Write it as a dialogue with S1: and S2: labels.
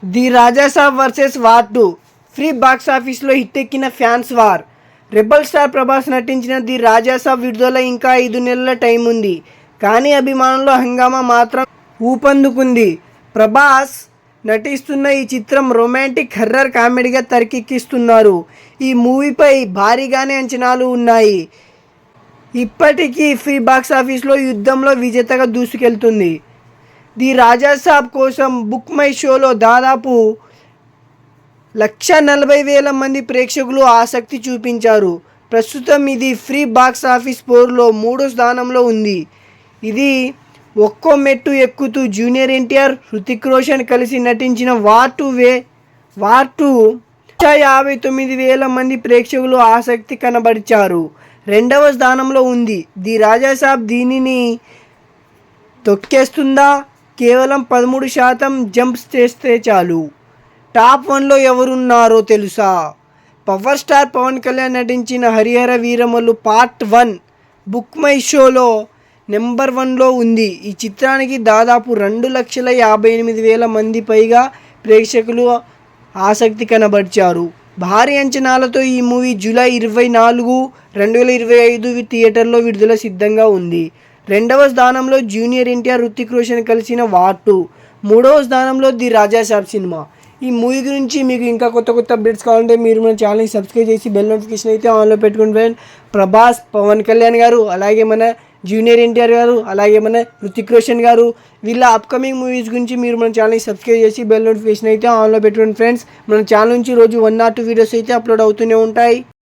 S1: The Rajasaab versus war 2 free box ఆఫీస్లో hit ఎక్కిన fans war. Rebel star Prabhas నటించిన the Raja Saab విడుదల ఇంకా 5 నెలల టైం ఉంది. కానీ అభిమానుల్లో హంగామా మాత్రం ఊపందుకుంది. ప్రభాస్ నటిస్తున్న ఈ చిత్రం రొమాంటిక్ హర్రర్ కామెడీగా తెరకెక్కిస్తున్నారు. ఈ మూవీపై భారీగానే అంచనాలు ఉన్నాయి. ఇప్పటికీ ఫ్రీ బాక్స్ ఆఫీస్లో యుద్ధంలో విజేతగా దూసుకెళ్తుంది. ది రాజాసాబ్ కోసం బుక్ మై షోలో దాదాపు 140,000 మంది ప్రేక్షకులు ఆసక్తి చూపించారు. ప్రస్తుతం ఇది ఫ్రీ బాక్స్ ఆఫీస్ పోరులో 3వ స్థానంలో ఉంది. ఇది ఒక్కో మెట్టు ఎక్కుతూ జూనియర్ ఎన్టీఆర్, హృతిక్ రోషన్ కలిసి నటించిన వార్ 2 159,000 మంది ప్రేక్షకులు ఆసక్తి కనబరిచారు. 2వ స్థానంలో ఉంది. ది రాజాసాబ్ దీనిని తొక్కేస్తుందా? కేవలం 13% జంప్ చేస్తే చాలు. టాప్ 1లో ఎవరున్నారో తెలుసా? పవర్ స్టార్ పవన్ కళ్యాణ్ నటించిన Harihara Veeramallu part 1 book my షోలో నెంబర్ 1లో ఉంది. ఈ చిత్రానికి దాదాపు 2,58,000 మంది పైగా ప్రేక్షకులు ఆసక్తి కనబరిచారు. భారీ అంచనాలతో ఈ మూవీ జూలై 24, 2025 థియేటర్లో విడుదల సిద్ధంగా ఉంది. 2వ స్థానంలో జూనియర్ ఎన్టీఆర్, హృతిక్ రోషన్ కలిసిన వార్ 2. 3వ స్థానంలో ది రాజాసాబ్ సినిమా. ఈ మూవీ గురించి మీకు ఇంకా కొత్త అప్డేట్స్ కావాలంటే మీరు మన ఛానల్ని సబ్స్క్రైబ్ చేసి బెల్ నోటిఫికేషన్ అయితే ఆన్లో పెట్టుకుని ఫ్రెండ్. ప్రభాస్, పవన్ కళ్యాణ్ గారు, అలాగే మన జూనియర్ ఎన్టీఆర్ గారు, అలాగే మన హృతిక్ రోషన్ గారు, వీళ్ళ అప్కమింగ్ మూవీస్ గురించి మీరు మన ఛానల్ని సబ్స్క్రైబ్ చేసి బెల్ నోటిఫికేషన్ అయితే ఆన్లో పెట్టుకోండి ఫ్రెండ్స్. మన ఛానల్ నుంచి రోజు 1 or 2 వీడియోస్ అయితే అప్లోడ్ అవుతూనే ఉంటాయి.